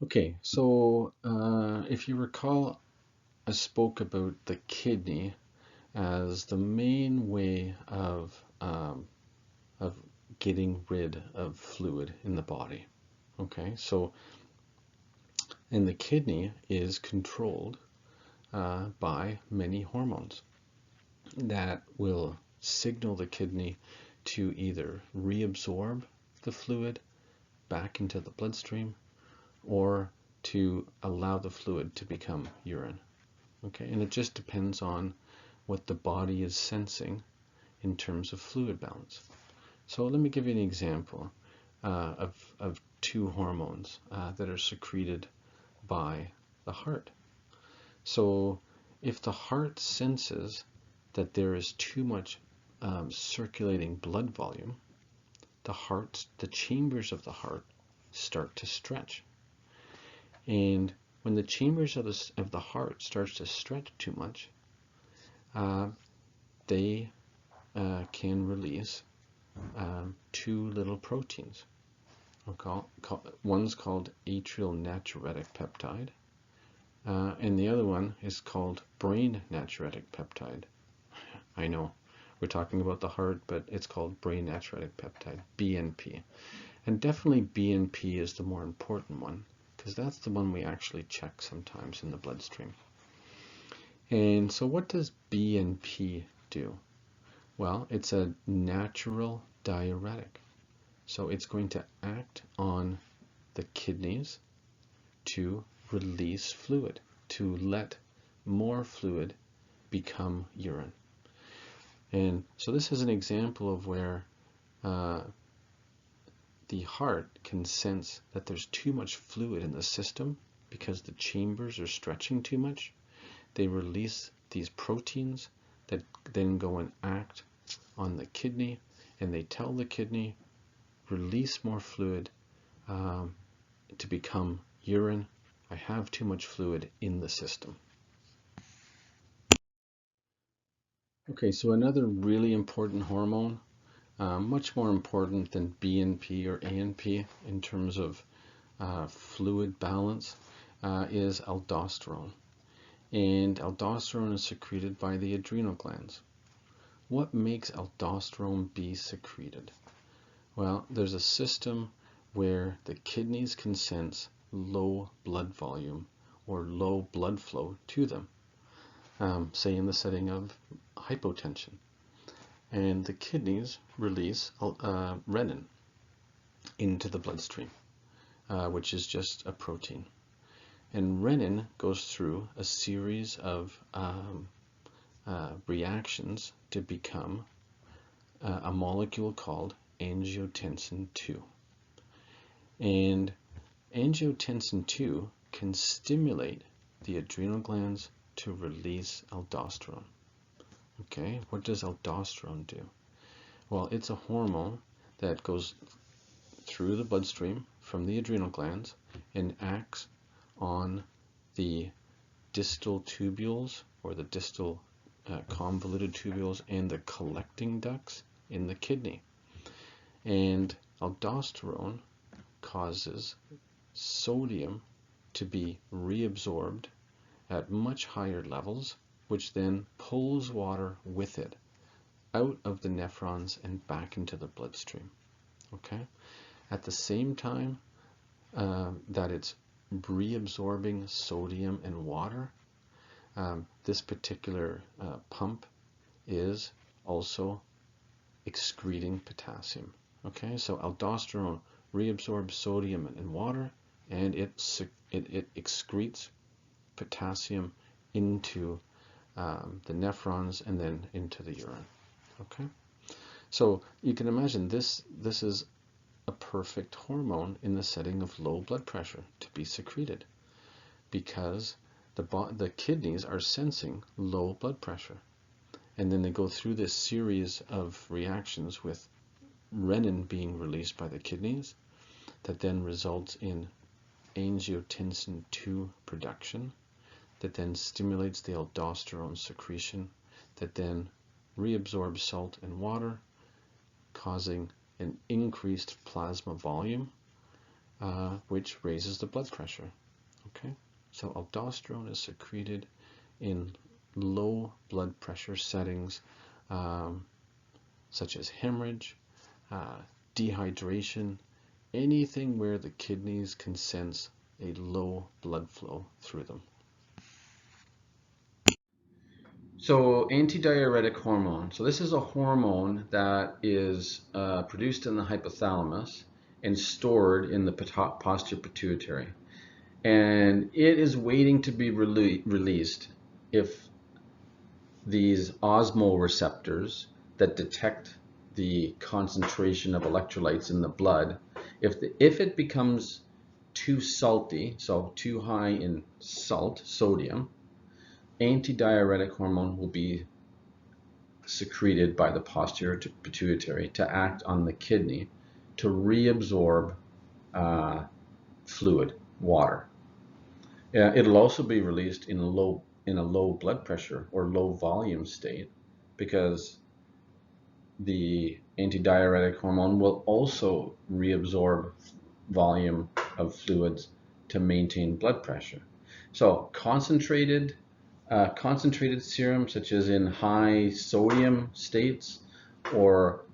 Okay, so if you recall, I spoke about the kidney as the main way of getting rid of fluid in the body. Okay, so and the kidney is controlled by many hormones that will signal the kidney to either reabsorb the fluid back into the bloodstream or to allow the fluid to become urine. Okay, and it just depends on what the body is sensing in terms of fluid balance. So let me give you an example of two hormones that are secreted by the heart. So if the heart senses that there is too much circulating blood volume, the chambers of the heart start to stretch. And when the chambers of the heart starts to stretch too much, uh, they can release two little proteins. One's called atrial natriuretic peptide, and the other one is called brain natriuretic peptide. I know we're talking about the heart, but it's called brain natriuretic peptide, BNP. And definitely BNP is the more important one, because that's the one we actually check sometimes in the bloodstream. And so what does BNP do? Well, it's a natural diuretic. So it's going to act on the kidneys to release fluid, to let more fluid become urine. And so this is an example of where the heart can sense that there's too much fluid in the system because the chambers are stretching too much. They release these proteins that then go and act on the kidney, and they tell the kidney, release more fluid to become urine. I have too much fluid in the system. Okay, so another really important hormone, much more important than BNP or ANP in terms of fluid balance, is aldosterone. And aldosterone is secreted by the adrenal glands. What makes aldosterone be secreted? Well, there's a system where the kidneys can sense low blood volume or low blood flow to them, say in the setting of hypotension. And the kidneys release renin into the bloodstream, which is just a protein. And renin goes through a series of reactions to become a molecule called angiotensin II. And angiotensin II can stimulate the adrenal glands to release aldosterone. Okay, what does aldosterone do? Well, it's a hormone that goes through the bloodstream from the adrenal glands and acts on the distal tubules or the distal convoluted tubules and the collecting ducts in the kidney. And aldosterone causes sodium to be reabsorbed at much higher levels, which then pulls water with it out of the nephrons and back into the bloodstream. Okay? At the same time that it's reabsorbing sodium and water, this particular pump is also excreting potassium. Okay, so aldosterone reabsorbs sodium and water, and it excretes potassium into the nephrons and then into the urine. Okay, so you can imagine this is a perfect hormone in the setting of low blood pressure to be secreted, because the kidneys are sensing low blood pressure, and then they go through this series of reactions with renin being released by the kidneys that then results in angiotensin II production, that then stimulates the aldosterone secretion, that then reabsorbs salt and water, causing an increased plasma volume, which raises the blood pressure. Okay, so aldosterone is secreted in low blood pressure settings, um, such as hemorrhage, dehydration, anything where the kidneys can sense a low blood flow through them. So antidiuretic hormone. So this is a hormone that is produced in the hypothalamus and stored in the posterior pituitary. And it is waiting to be released if these osmolar receptors that detect the concentration of electrolytes in the blood, if it becomes too salty, so too high in salt, sodium, antidiuretic hormone will be secreted by the posterior pituitary to act on the kidney to reabsorb fluid, water. It'll also be released in a low blood pressure or low volume state, because the antidiuretic hormone will also reabsorb volume of fluids to maintain blood pressure. So concentrated serum, such as in high sodium states, or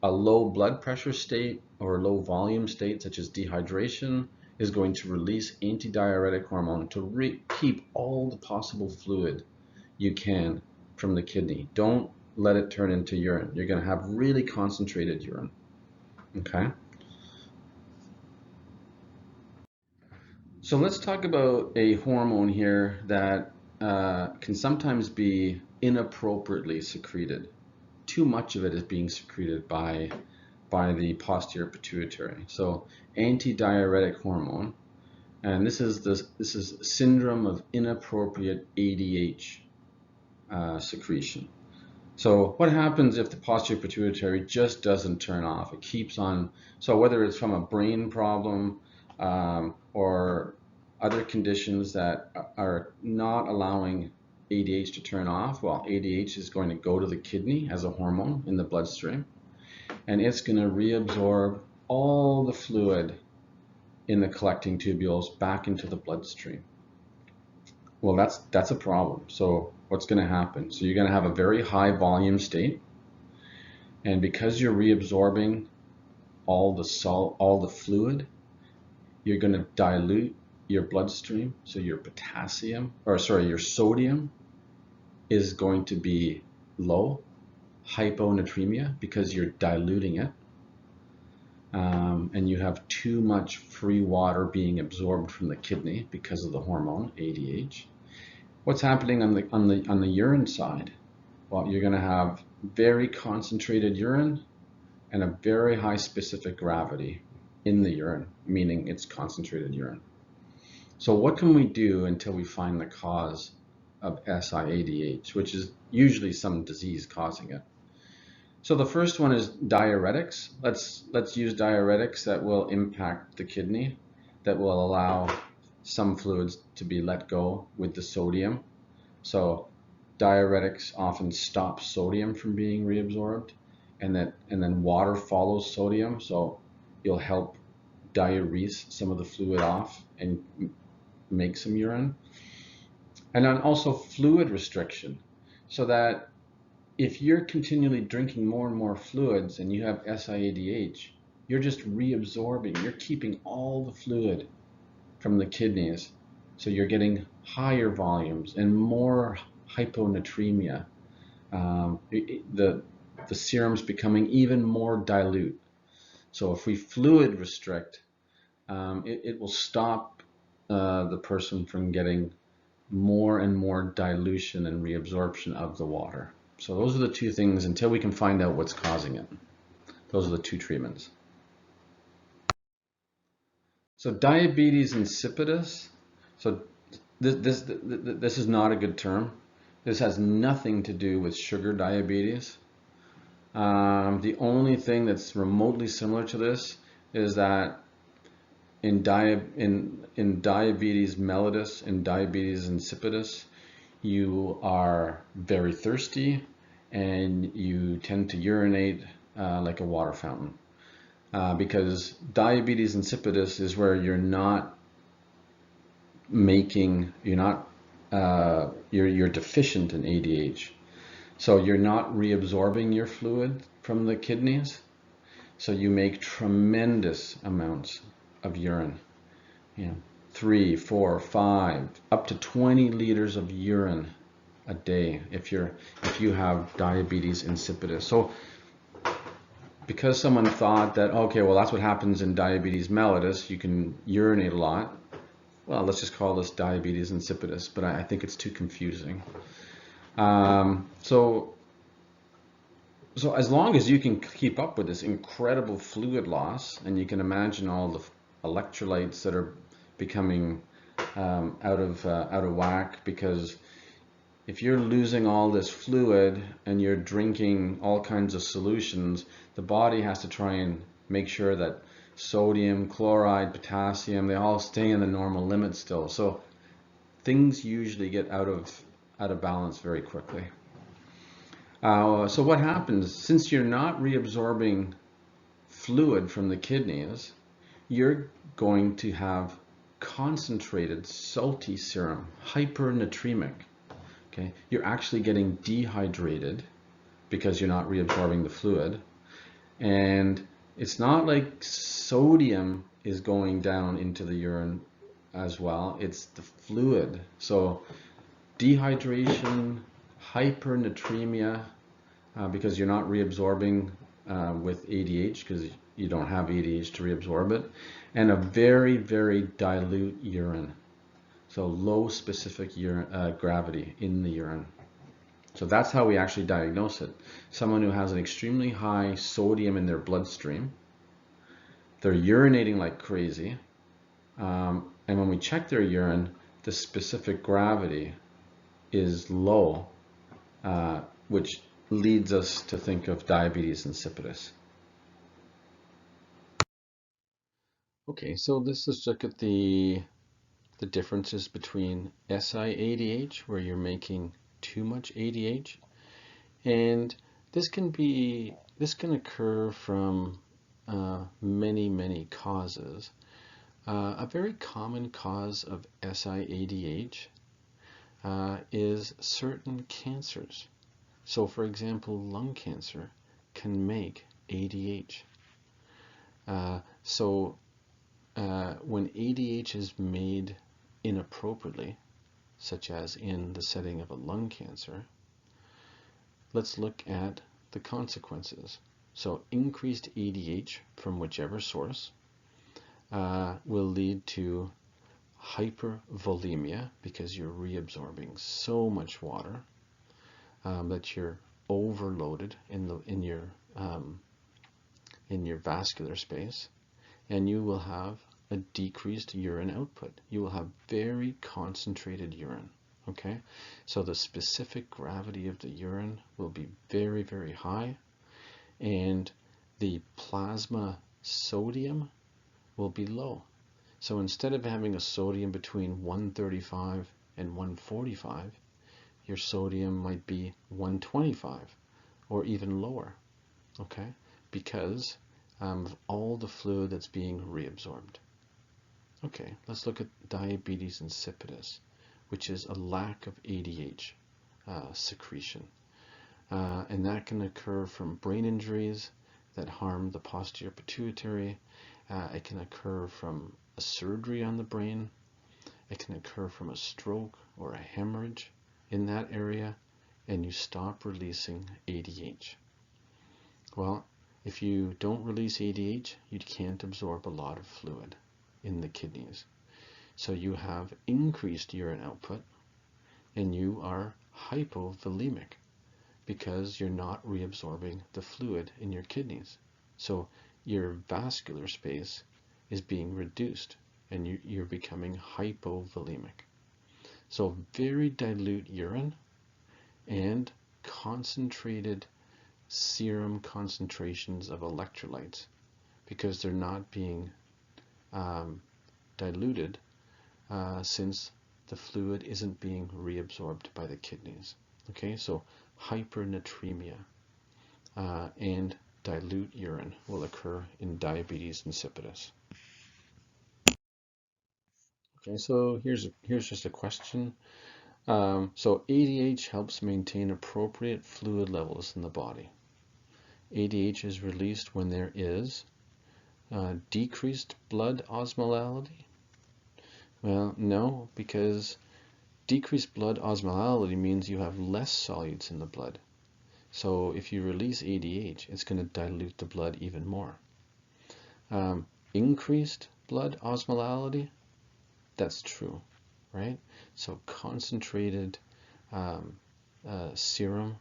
a low blood pressure state or low volume state, such as dehydration, is going to release antidiuretic hormone to keep all the possible fluid you can from the kidney. Don't let it turn into urine. You're going to have really concentrated urine. Okay? So let's talk about a hormone here that can sometimes be inappropriately secreted. Too much of it is being secreted by the posterior pituitary. So antidiuretic hormone, and this is syndrome of inappropriate ADH secretion. So what happens if the posterior pituitary just doesn't turn off? It keeps on. So whether it's from a brain problem or other conditions that are not allowing ADH to turn off, well, ADH is going to go to the kidney as a hormone in the bloodstream, and it's going to reabsorb all the fluid in the collecting tubules back into the bloodstream. Well, that's a problem. So what's going to happen? So you're going to have a very high volume state, and because you're reabsorbing all the salt, all the fluid, you're going to dilute your bloodstream. So your your sodium is going to be low, hyponatremia, because you're diluting it. And you have too much free water being absorbed from the kidney because of the hormone ADH. What's happening on the urine side? Well, you're going to have very concentrated urine and a very high specific gravity in the urine, meaning it's concentrated urine. So what can we do until we find the cause of SIADH, which is usually some disease causing it? So the first one is diuretics. Let's use diuretics that will impact the kidney, that will allow some fluids to be let go with the sodium. So diuretics often stop sodium from being reabsorbed, and then water follows sodium, so you'll help diurese some of the fluid off and make some urine. And then also fluid restriction, so that if you're continually drinking more and more fluids and you have SIADH, you're just reabsorbing, you're keeping all the fluid from the kidneys. So you're getting higher volumes and more hyponatremia. The serum's becoming even more dilute. So if we fluid restrict, it will stop the person from getting more and more dilution and reabsorption of the water. So those are the two things until we can find out what's causing it. Those are the two treatments. So diabetes insipidus. So this is not a good term. This has nothing to do with sugar diabetes. The only thing that's remotely similar to this is that in diabetes mellitus and diabetes insipidus, you are very thirsty and you tend to urinate like a water fountain. because diabetes insipidus is where you're not you're deficient in ADH. So you're not reabsorbing your fluid from the kidneys. So you make tremendous amounts of urine. 3, 4, 5, up to 20 liters of urine a day if you have diabetes insipidus. So because someone thought that, okay, well, that's what happens in diabetes mellitus, you can urinate a lot. Well, let's just call this diabetes insipidus, but I think it's too confusing. So as long as you can keep up with this incredible fluid loss, and you can imagine all the electrolytes that are becoming out of whack, because if you're losing all this fluid and you're drinking all kinds of solutions, the body has to try and make sure that sodium, chloride, potassium, they all stay in the normal limit still. So things usually get out of balance very quickly. So what happens, since you're not reabsorbing fluid from the kidneys, you're going to have concentrated salty serum, hypernatremic. Okay, you're actually getting dehydrated because you're not reabsorbing the fluid, and it's not like sodium is going down into the urine as well, it's the fluid. So dehydration, hypernatremia, because you're not reabsorbing with ADH, because you don't have ADH to reabsorb it, and a very, very dilute urine. So low specific gravity in the urine. So that's how we actually diagnose it. Someone who has an extremely high sodium in their bloodstream, they're urinating like crazy, and when we check their urine, the specific gravity is low, which leads us to think of diabetes insipidus. Okay, so let's look at the differences between SI-ADH, where you're making too much ADH, and this can occur from many causes. A very common cause of SI-ADH is certain cancers. So, for example, lung cancer can make ADH. When ADH is made inappropriately, such as in the setting of a lung cancer, let's look at the consequences. So increased ADH from whichever source will lead to hypervolemia, because you're reabsorbing so much water that you're overloaded in your vascular space, and you will have a decreased urine output. You will have very concentrated urine. Okay, so the specific gravity of the urine will be very, very high, and the plasma sodium will be low. So instead of having a sodium between 135 and 145, your sodium might be 125 or even lower, okay, because of all the fluid that's being reabsorbed. Okay, let's look at diabetes insipidus, which is a lack of ADH secretion. And that can occur from brain injuries that harm the posterior pituitary. It can occur from a surgery on the brain. It can occur from a stroke or a hemorrhage in that area, and you stop releasing ADH. Well, if you don't release ADH, you can't absorb a lot of fluid in the kidneys. So you have increased urine output, and you are hypovolemic because you're not reabsorbing the fluid in your kidneys. So your vascular space is being reduced, and you're becoming hypovolemic. So very dilute urine and concentrated serum concentrations of electrolytes, because they're not being diluted since the fluid isn't being reabsorbed by the kidneys. Okay, so hypernatremia and dilute urine will occur in diabetes insipidus. Okay, so here's just a question. So ADH helps maintain appropriate fluid levels in the body. ADH is released when there is decreased blood osmolality. Well, no, because decreased blood osmolality means you have less solutes in the blood. So if you release ADH, it's going to dilute the blood even more. Increased blood osmolality, that's true, right? So concentrated serum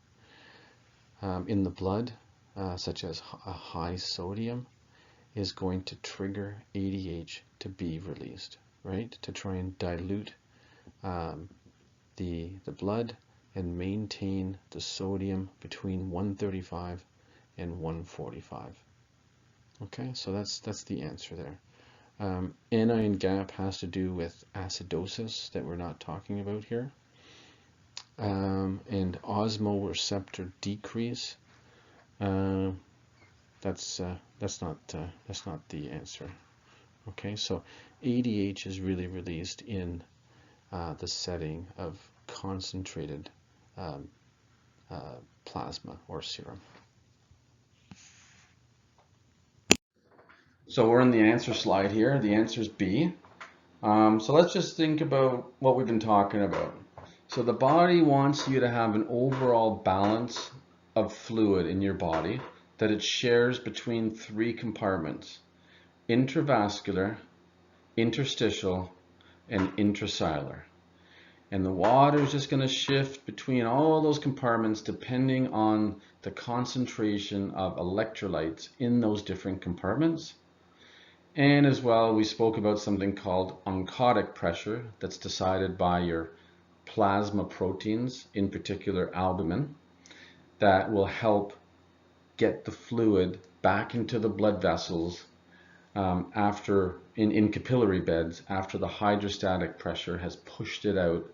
in the blood, such as a high sodium, is going to trigger ADH to be released, right? To try and dilute the blood and maintain the sodium between 135 and 145. Okay, so that's the answer there. Anion gap has to do with acidosis that we're not talking about here. And osmoreceptor decrease, that's not the answer. Okay, so ADH is really released in the setting of concentrated plasma or serum. So we're in the answer slide here. The answer is B. So let's just think about what we've been talking about. So the body wants you to have an overall balance of fluid in your body that it shares between three compartments: intravascular, interstitial, and intracellular. And the water is just going to shift between all those compartments depending on the concentration of electrolytes in those different compartments. And as well, we spoke about something called oncotic pressure that's decided by your plasma proteins, in particular albumin, that will help get the fluid back into the blood vessels after in capillary beds after the hydrostatic pressure has pushed it out.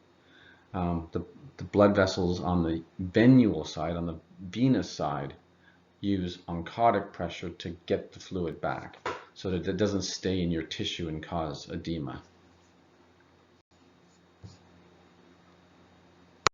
The blood vessels on the venual side, on the venous side, use oncotic pressure to get the fluid back so that it doesn't stay in your tissue and cause edema.